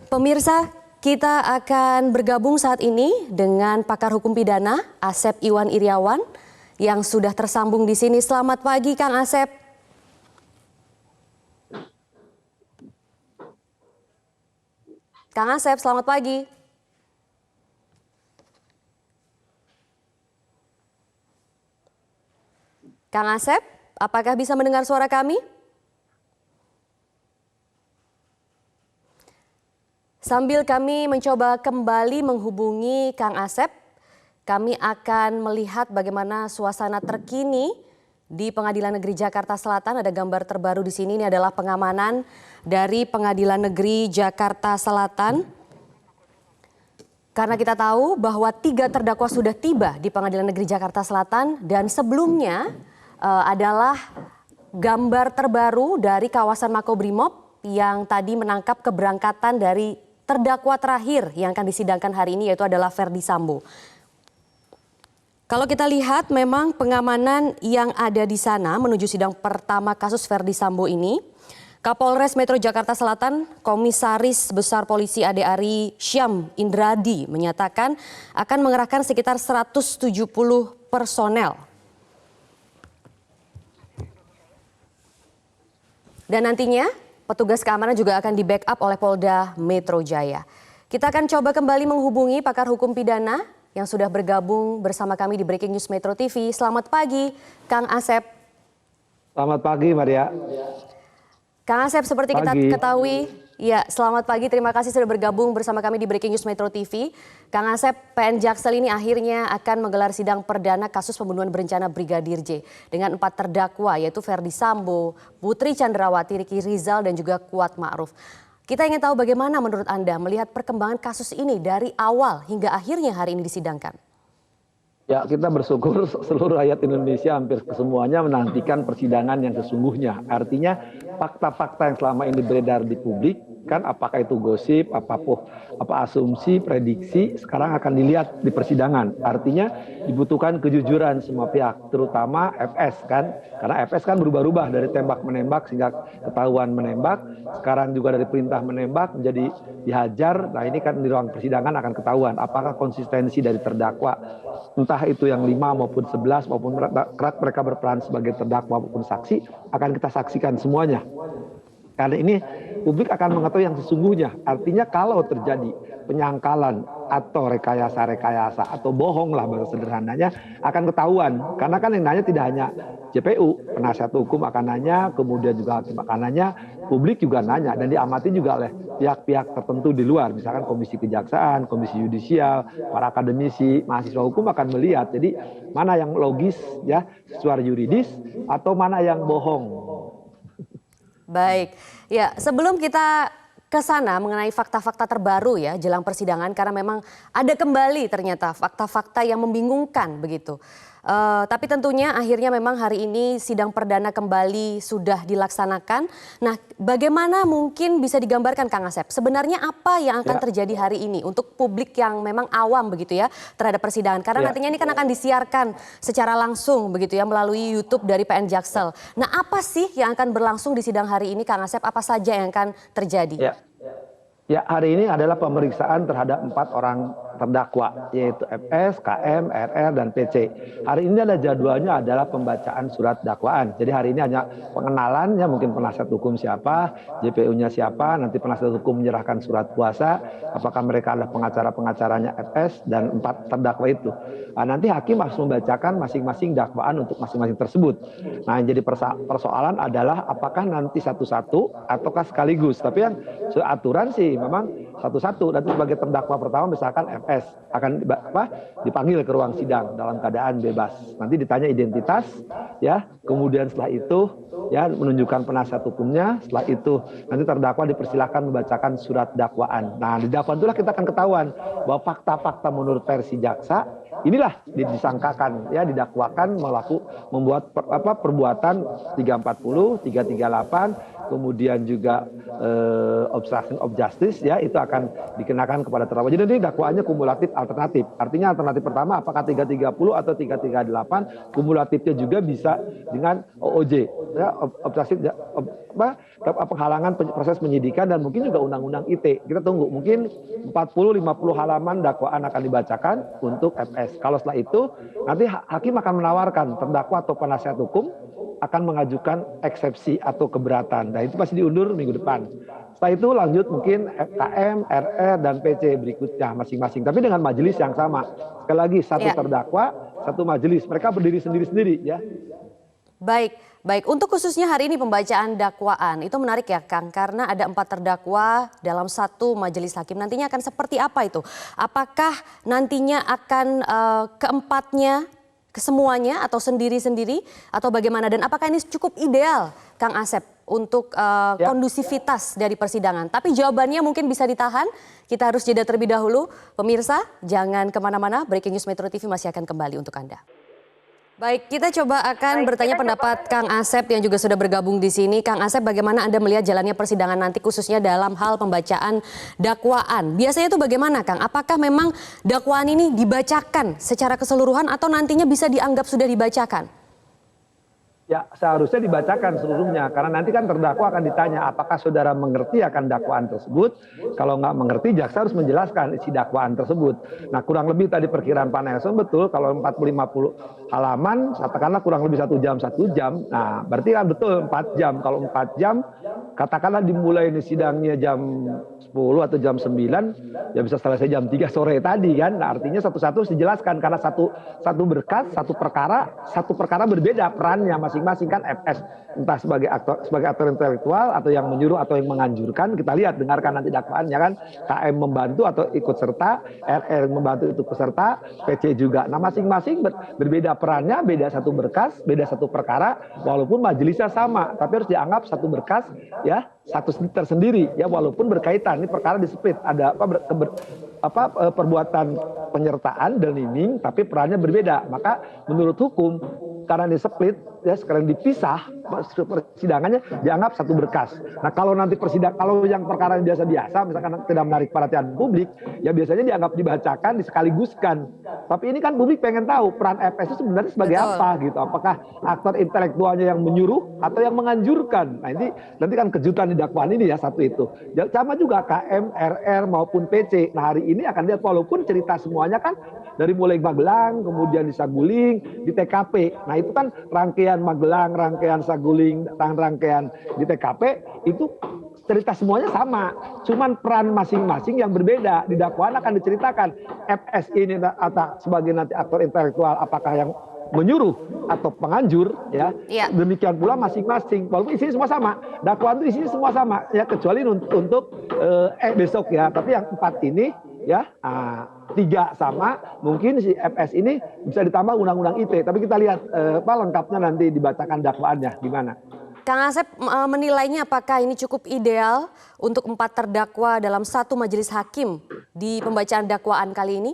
Pemirsa, kita akan bergabung saat ini dengan pakar hukum pidana Asep Iwan Iriawan yang sudah tersambung di sini. Selamat pagi, Kang Asep. Kang Asep, selamat pagi. Kang Asep, apakah bisa mendengar suara kami? Sambil kami mencoba kembali menghubungi Kang Asep, kami akan melihat bagaimana suasana terkini di Pengadilan Negeri Jakarta Selatan. Ada gambar terbaru di sini, ini adalah pengamanan dari Pengadilan Negeri Jakarta Selatan. Karena kita tahu bahwa 3 terdakwa sudah tiba di Pengadilan Negeri Jakarta Selatan dan sebelumnya adalah gambar terbaru dari kawasan Makobrimob yang tadi menangkap keberangkatan dari terdakwa terakhir yang akan disidangkan hari ini, yaitu adalah Ferdy Sambo. Kalau kita lihat memang pengamanan yang ada di sana menuju sidang pertama kasus Ferdy Sambo ini, Kapolres Metro Jakarta Selatan Komisaris Besar Polisi Ade Ari Syam Indradi menyatakan akan mengerahkan sekitar 170 personel. Dan nantinya petugas keamanan juga akan di-backup oleh Polda Metro Jaya. Kita akan coba kembali menghubungi pakar hukum pidana yang sudah bergabung bersama kami di Breaking News Metro TV. Selamat pagi, Kang Asep. Selamat pagi, Maria. Kang Asep, seperti kita ketahui, ya, selamat pagi. Terima kasih sudah bergabung bersama kami di Breaking News Metro TV. Kang Asep, PN Jaksel ini akhirnya akan menggelar sidang perdana kasus pembunuhan berencana Brigadir J dengan 4 terdakwa, yaitu Ferdy Sambo, Putri Chandrawati, Ricky Rizal, dan juga Kuat Ma'ruf. Kita ingin tahu bagaimana menurut Anda melihat perkembangan kasus ini dari awal hingga akhirnya hari ini disidangkan. Ya, kita bersyukur seluruh rakyat Indonesia hampir kesemuanya menantikan persidangan yang sesungguhnya. Artinya fakta-fakta yang selama ini beredar di publik, kan apakah itu gosip, apa asumsi, prediksi, sekarang akan dilihat di persidangan. Artinya dibutuhkan kejujuran semua pihak, terutama FS kan. Karena FS kan berubah-ubah dari tembak menembak sehingga ketahuan menembak, sekarang juga dari perintah menembak menjadi dihajar. Nah, ini kan di ruang persidangan akan ketahuan apakah konsistensi dari terdakwa, entah itu yang 5 maupun 11 maupun mereka berperan sebagai terdakwa maupun saksi, akan kita saksikan semuanya. Karena ini publik akan mengetahui yang sesungguhnya. Artinya kalau terjadi penyangkalan atau rekayasa atau bohong lah bahasa sederhananya, akan ketahuan. Karena kan yang nanya tidak hanya JPU, penasihat hukum akan nanya, kemudian juga hakim akan nanya, publik juga nanya, dan diamati juga oleh pihak-pihak tertentu di luar, misalkan Komisi Kejaksaan, Komisi Yudisial, para akademisi, mahasiswa hukum akan melihat. Jadi mana yang logis ya secara yuridis atau mana yang bohong. Baik, ya sebelum kita ke sana mengenai fakta-fakta terbaru ya jelang persidangan, karena memang ada kembali ternyata fakta-fakta yang membingungkan begitu. Tapi tentunya akhirnya memang hari ini sidang perdana kembali sudah dilaksanakan. Nah, bagaimana mungkin bisa digambarkan Kang Asep sebenarnya apa yang akan terjadi hari ini untuk publik yang memang awam begitu ya terhadap persidangan, karena nantinya ini kan akan disiarkan secara langsung begitu ya melalui YouTube dari PN Jaksel. Nah, apa sih yang akan berlangsung di sidang hari ini Kang Asep, apa saja yang akan terjadi? Ya, hari ini adalah pemeriksaan terhadap 4 orang terdakwa, yaitu FS, KM, RR, dan PC. Hari ini ada jadwalnya adalah pembacaan surat dakwaan. Jadi hari ini hanya pengenalan, ya mungkin penasihat hukum siapa, JPU-nya siapa, nanti penasihat hukum menyerahkan surat kuasa, apakah mereka adalah pengacara-pengacaranya FS, dan 4 terdakwa itu. Nah, nanti hakim harus membacakan masing-masing dakwaan untuk masing-masing tersebut. Nah, yang jadi persoalan adalah apakah nanti satu-satu ataukah sekaligus. Tapi yang aturan sih memang satu-satu. Nanti sebagai terdakwa pertama misalkan FS akan dipanggil ke ruang sidang dalam keadaan bebas. Nanti ditanya identitas, ya. Kemudian setelah itu ya menunjukkan penasihat hukumnya. Setelah itu nanti terdakwa dipersilakan membacakan surat dakwaan. Nah, di dakwaan itulah kita akan ketahuan bahwa fakta-fakta menurut versi jaksa inilah disangkakan, ya didakwakan membuat perbuatan 340, 338, kemudian juga obstruction of justice, ya itu akan dikenakan kepada terdakwa. Jadi ini dakwaannya kumulatif alternatif. Artinya alternatif pertama apakah 330 atau 338, kumulatifnya juga bisa dengan OOJ, ya, obstruction penghalangan proses penyidikan, dan mungkin juga undang-undang ITE. Kita tunggu, mungkin 40-50 halaman dakwaan akan dibacakan untuk FS. Kalau setelah itu nanti hakim akan menawarkan terdakwa atau penasihat hukum akan mengajukan eksepsi atau keberatan. Nah itu pasti diundur minggu depan. Setelah itu lanjut mungkin KM, RR, dan PC berikutnya masing-masing. Tapi dengan majelis yang sama. Sekali lagi, satu terdakwa, satu majelis. Mereka berdiri sendiri-sendiri, ya. Baik, baik. Untuk khususnya hari ini pembacaan dakwaan, itu menarik ya Kang, karena ada 4 terdakwa dalam satu majelis hakim. Nantinya akan seperti apa itu? Apakah nantinya akan keempatnya, kesemuanya, atau sendiri-sendiri, atau bagaimana? Dan apakah ini cukup ideal, Kang Asep, untuk kondusivitas dari persidangan? Tapi jawabannya mungkin bisa ditahan. Kita harus jeda terlebih dahulu. Pemirsa, jangan kemana-mana. Breaking News Metro TV masih akan kembali untuk Anda. Baik, kita coba akan bertanya pendapat Kang Asep yang juga sudah bergabung di sini. Kang Asep, bagaimana Anda melihat jalannya persidangan nanti khususnya dalam hal pembacaan dakwaan? Biasanya itu bagaimana, Kang? Apakah memang dakwaan ini dibacakan secara keseluruhan atau nantinya bisa dianggap sudah dibacakan? Ya, seharusnya dibacakan seluruhnya, karena nanti kan terdakwa akan ditanya apakah saudara mengerti akan dakwaan tersebut. Kalau nggak mengerti, jaksa harus menjelaskan isi dakwaan tersebut. Nah, kurang lebih tadi perkiraan Pak Nelson betul, kalau 40-50 halaman, katakanlah kurang lebih 1 jam, 1 jam. Nah, berarti kan betul 4 jam. Kalau 4 jam, katakanlah dimulai ini sidangnya jam 10 atau jam 9, ya bisa selesai jam 3 sore tadi kan. Nah, artinya satu-satu harus dijelaskan, karena satu berkas, satu perkara berbeda perannya masing-masing kan. FS entah sebagai aktor intelektual atau yang menyuruh atau yang menganjurkan, kita lihat dengarkan nanti dakwaannya kan. KM membantu atau ikut serta, RR membantu itu peserta, PC juga. Nah, masing-masing berbeda perannya, beda satu berkas, beda satu perkara, walaupun majelisnya sama, tapi harus dianggap satu berkas, ya, satu tersendiri, ya, walaupun berkaitan. Ini perkara di-split, ada perbuatan penyertaan dan iming, tapi perannya berbeda. Maka menurut hukum, karena di-split, ya, sekarang dipisah, persidangannya dianggap satu berkas. Nah, kalau nanti kalau yang perkara yang biasa-biasa, misalkan tidak menarik perhatian publik, ya biasanya dianggap dibacakan, disekaligus-kan. Tapi ini kan publik pengen tahu peran FS itu sebenarnya sebagai apa gitu. Apakah aktor intelektualnya yang menyuruh atau yang menganjurkan? Nah, ini nanti kan kejutan di dakwaan ini, ya, satu itu. Sama juga KM, RR maupun PC. Nah, hari ini akan lihat walaupun cerita semuanya kan dari mulai Magelang, kemudian di Saguling, di TKP. Nah, itu kan rangkaian Magelang, rangkaian Saguling, rangkaian di TKP, itu cerita semuanya sama. Cuman peran masing-masing yang berbeda. Di dakwaan akan diceritakan FS ini atau sebagai nanti aktor intelektual, apakah yang menyuruh atau penganjur, ya. Demikian pula masing-masing, walaupun isinya semua sama, dakwaan itu isinya semua sama, ya, kecuali untuk besok, ya. Tapi yang 4 ini, ya, 3 sama, mungkin si FS ini bisa ditambah undang-undang ITE. Tapi kita lihat lengkapnya nanti dibacakan dakwaannya gimana. Kang Asep menilainya apakah ini cukup ideal untuk 4 terdakwa dalam satu majelis hakim di pembacaan dakwaan kali ini?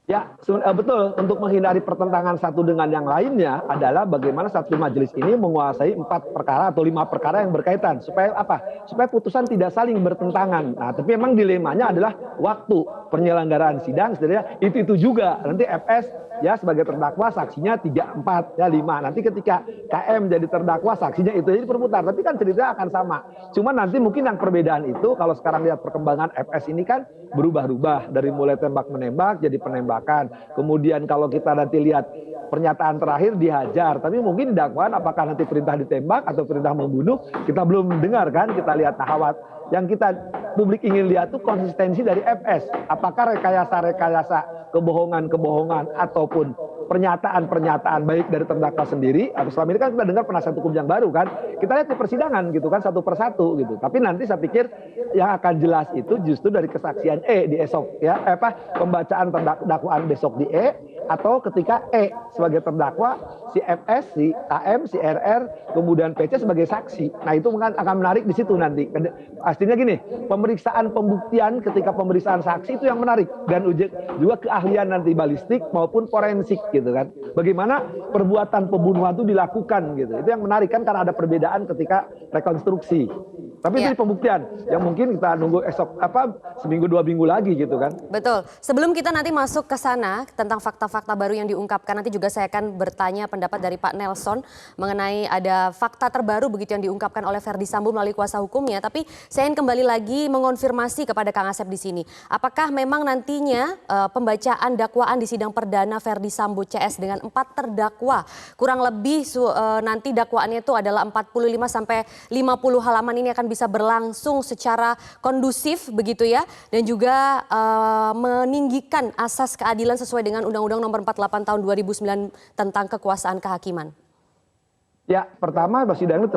Ya, betul. Untuk menghindari pertentangan satu dengan yang lainnya adalah bagaimana satu majelis ini menguasai 4 perkara atau 5 perkara yang berkaitan. Supaya apa? Supaya putusan tidak saling bertentangan. Nah, tapi memang dilemanya adalah waktu penyelenggaraan sidang. Sebenarnya itu juga. Nanti FS, ya, sebagai terdakwa saksinya 3, 4, ya 5. Nanti ketika KM jadi terdakwa saksinya itu jadi perputar. Tapi kan ceritanya akan sama. Cuma nanti mungkin yang perbedaan itu kalau sekarang lihat perkembangan FS ini kan berubah-ubah. Dari mulai tembak-menembak jadi penembakan. Kemudian kalau kita nanti lihat pernyataan terakhir dihajar. Tapi mungkin di dakwaan apakah nanti perintah ditembak atau perintah membunuh, kita belum dengar kan. Kita lihat tahawat. Yang kita publik ingin lihat itu konsistensi dari FS. Apakah rekayasa-rekayasa kebohongan-kebohongan ataupun pernyataan-pernyataan baik dari terdakwa sendiri, atau selama ini kan kita dengar penasihat hukum yang baru kan, kita lihat di persidangan gitu kan, satu persatu gitu. Tapi nanti saya pikir yang akan jelas itu justru dari kesaksian di esok, ya, pembacaan dakwaan besok di atau ketika E sebagai terdakwa, si FS, si AM, si RR, kemudian PC sebagai saksi. Nah itu akan menarik di situ nanti. Pastinya gini, pemeriksaan pembuktian ketika pemeriksaan saksi itu yang menarik, dan juga keahlian nanti balistik maupun forensik gitu kan. Bagaimana perbuatan pembunuhan itu dilakukan gitu. Itu yang menarik kan, karena ada perbedaan ketika rekonstruksi. Tapi itu pembuktian yang mungkin kita nunggu esok seminggu 2 minggu lagi gitu kan. Betul. Sebelum kita nanti masuk ke sana tentang fakta-fakta baru yang diungkapkan, nanti juga saya akan bertanya pendapat dari Pak Nelson mengenai ada fakta terbaru begitu yang diungkapkan oleh Verdi Sambo melalui kuasa hukumnya. Tapi saya ingin kembali lagi mengonfirmasi kepada Kang Asep di sini. Apakah memang nantinya pembacaan dakwaan di sidang perdana Verdi Sambo CS dengan 4 terdakwa, kurang lebih nanti dakwaannya itu adalah 45 sampai 50 halaman, ini akan bisa berlangsung secara kondusif begitu ya, dan juga meninggikan asas keadilan sesuai dengan Undang-Undang Nomor 48 Tahun 2009 tentang kekuasaan kehakiman. Ya, pertama persidangan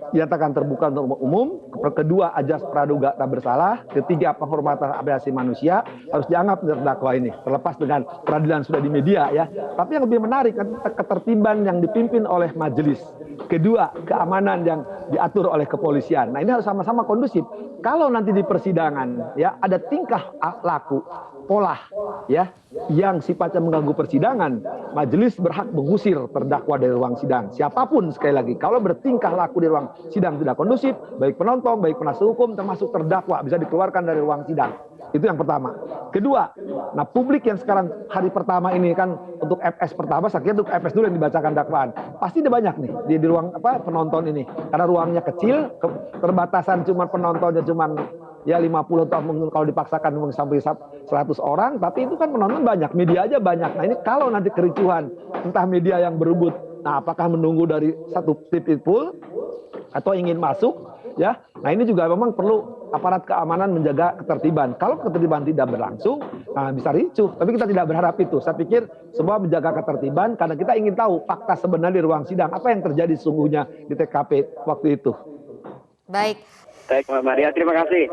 dinyatakan terbuka untuk umum. Kedua, ajas praduga tak bersalah. Ketiga, penghormatan asasi manusia harus dianggap terdakwa ini, terlepas dengan peradilan sudah di media ya. Tapi yang lebih menarik kan ketertiban yang dipimpin oleh majelis. Kedua, keamanan yang diatur oleh kepolisian. Nah ini harus sama-sama kondusif. Kalau nanti di persidangan ya ada tingkah laku, pola ya yang sifatnya mengganggu persidangan, majelis berhak mengusir terdakwa dari ruang sidang. Siapapun sekali lagi, kalau bertingkah laku di ruang sidang tidak kondusif, baik penonton, baik penasihat hukum, termasuk terdakwa bisa dikeluarkan dari ruang sidang. Itu yang pertama. Kedua, nah publik yang sekarang hari pertama ini kan untuk FS pertama, saya kira untuk FS dulu yang dibacakan dakwaan. Pasti ada banyak nih di ruang penonton ini. Karena ruangnya kecil, terbatasan cuma penontonnya cuma ya 50 atau kalau dipaksakan sampai 100 orang, tapi itu kan penonton banyak, media aja banyak. Nah ini kalau nanti kericuhan, entah media yang berebut, nah apakah menunggu dari satu TV pool atau ingin masuk, ya. Nah ini juga memang perlu aparat keamanan menjaga ketertiban. Kalau ketertiban tidak berlangsung, nah bisa ricuh. Tapi kita tidak berharap itu. Saya pikir semua menjaga ketertiban karena kita ingin tahu fakta sebenarnya di ruang sidang, apa yang terjadi sesungguhnya di TKP waktu itu. Baik. Baik, Mbak Maria, terima kasih.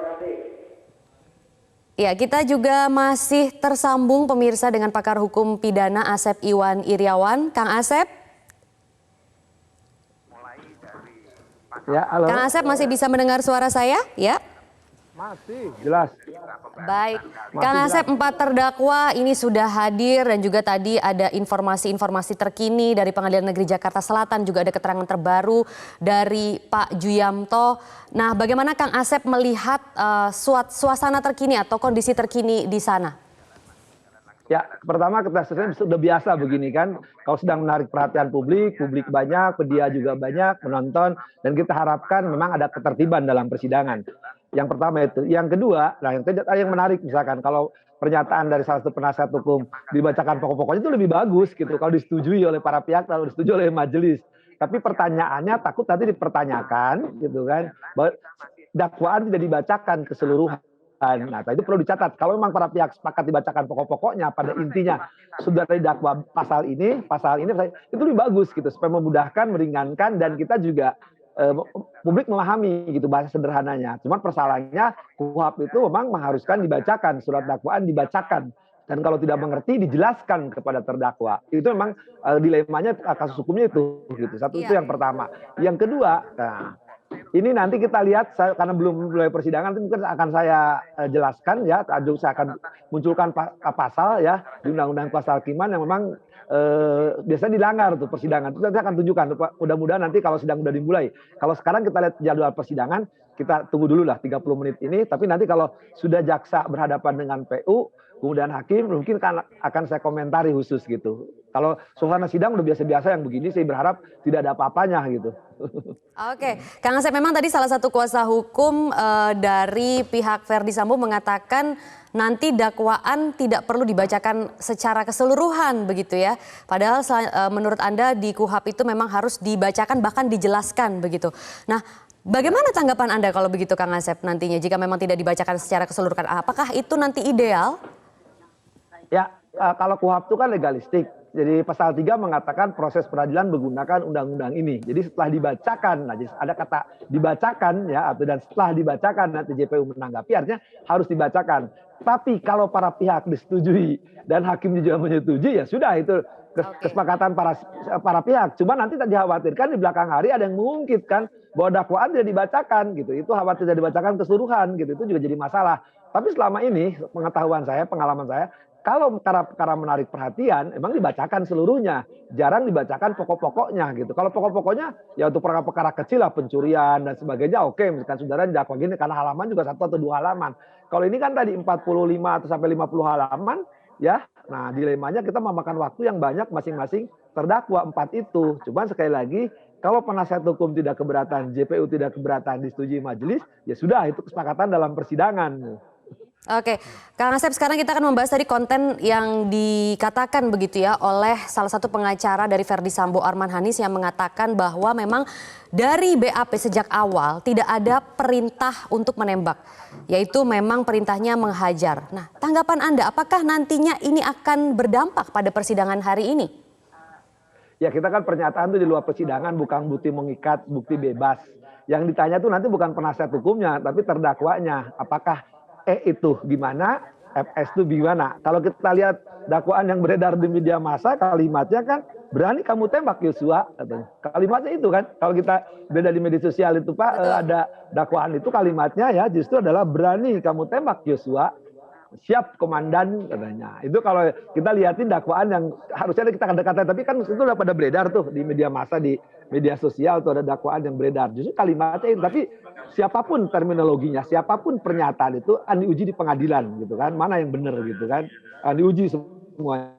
Ya, kita juga masih tersambung pemirsa dengan pakar hukum pidana Asep Iwan Iriawan. Kang Asep. Ya, halo. Kang Asep masih bisa mendengar suara saya? Ya. Masih jelas. Baik, Kang Asep, 4 terdakwa ini sudah hadir dan juga tadi ada informasi-informasi terkini dari Pengadilan Negeri Jakarta Selatan, juga ada keterangan terbaru dari Pak Juyamto. Nah, bagaimana Kang Asep melihat suasana terkini atau kondisi terkini di sana? Ya, pertama kita sudah biasa begini kan, kalau sedang menarik perhatian publik banyak, media juga banyak, menonton, dan kita harapkan memang ada ketertiban dalam persidangan. Yang pertama itu. Yang kedua, nah yang menarik misalkan kalau pernyataan dari salah satu penasihat hukum dibacakan pokok-pokoknya itu lebih bagus gitu, kalau disetujui oleh para pihak, kalau disetujui oleh majelis. Tapi pertanyaannya takut nanti dipertanyakan gitu kan, bahwa dakwaan tidak dibacakan keseluruhan. Nah, itu perlu dicatat. Kalau memang para pihak sepakat dibacakan pokok-pokoknya, pada intinya sudah didakwa pasal ini, itu lebih bagus gitu, supaya memudahkan, meringankan, dan kita juga publik memahami gitu bahasa sederhananya. Cuman persoalannya KUHP itu memang mengharuskan dibacakan, surat dakwaan dibacakan. Dan kalau tidak mengerti dijelaskan kepada terdakwa. Itu memang dilemanya kasus hukumnya itu gitu. Satu itu yang pertama. Yang kedua, nah, ini nanti kita lihat karena belum mulai persidangan, itu mungkin akan saya jelaskan ya. Saya akan munculkan pasal ya di Undang-Undang Kehakiman yang memang biasanya dilanggar tuh persidangan. Itu nanti akan tunjukkan. Mudah-mudahan nanti kalau sidang sudah dimulai. Kalau sekarang kita lihat jadwal persidangan, kita tunggu dulu lah 30 menit ini. Tapi nanti kalau sudah jaksa berhadapan dengan PU, kemudian hakim, mungkin akan saya komentari khusus gitu. Kalau suasana sidang udah biasa-biasa yang begini, saya berharap tidak ada apa-apanya gitu. Oke, Kang Asep, memang tadi salah satu kuasa hukum dari pihak Verdi Sambo mengatakan nanti dakwaan tidak perlu dibacakan secara keseluruhan begitu ya. Padahal menurut Anda di KUHP itu memang harus dibacakan bahkan dijelaskan begitu. Nah, bagaimana tanggapan Anda kalau begitu Kang Asep nantinya jika memang tidak dibacakan secara keseluruhan? Apakah itu nanti ideal? Ya, kalau KUHP itu kan legalistik. Jadi pasal 3 mengatakan proses peradilan menggunakan undang-undang ini. Jadi setelah dibacakan, nah ada kata dibacakan ya, atau dan setelah dibacakan nanti JPU menanggapi, artinya harus dibacakan. Tapi kalau para pihak disetujui dan hakim juga menyetujui, ya sudah itu kesepakatan para pihak. Cuma nanti dikhawatirkan di belakang hari ada yang mengungkitkan bahwa dakwaan tidak dibacakan gitu. Itu khawatir tidak dibacakan keseluruhan gitu. Itu juga jadi masalah. Tapi selama ini pengetahuan saya, pengalaman saya, kalau perkara menarik perhatian, emang dibacakan seluruhnya. Jarang dibacakan pokok-pokoknya gitu. Kalau pokok-pokoknya, ya untuk perkara-perkara kecil lah, pencurian dan sebagainya, oke. Misalkan saudara didakwa gini karena halaman juga 1 atau 2 halaman. Kalau ini kan tadi 45 atau sampai 50 halaman, ya. Nah, dilemanya kita memakan waktu yang banyak masing-masing terdakwa 4 itu. Cuman sekali lagi, kalau penasihat hukum tidak keberatan, JPU tidak keberatan, disetujui majelis, ya sudah, itu kesepakatan dalam persidangan. Oke, Kang Asep, sekarang kita akan membahas tadi konten yang dikatakan begitu ya oleh salah satu pengacara dari Verdi Sambo, Arman Hanis, yang mengatakan bahwa memang dari BAP sejak awal tidak ada perintah untuk menembak, yaitu memang perintahnya menghajar. Nah, tanggapan Anda, apakah nantinya ini akan berdampak pada persidangan hari ini? Ya, kita kan pernyataan itu di luar persidangan, bukan bukti mengikat, bukti bebas. Yang ditanya itu nanti bukan penasihat hukumnya, tapi terdakwanya. Apakah itu gimana, FS itu gimana? Kalau kita lihat dakwaan yang beredar di media massa, kalimatnya kan berani kamu tembak Yosua, katanya. Kalimatnya itu kan, kalau kita beda di media sosial itu Pak, ada dakwaan itu kalimatnya ya justru adalah berani kamu tembak Yosua, siap komandan katanya. Itu kalau kita lihatin dakwaan yang harusnya kita kata-kata, tapi kan itu udah pada beredar tuh di media massa, di media sosial tuh ada dakwaan yang beredar. Justru kalimatnya itu, tapi siapapun terminologinya, siapapun pernyataan itu diuji di pengadilan gitu kan. Mana yang benar gitu kan. Diuji semua.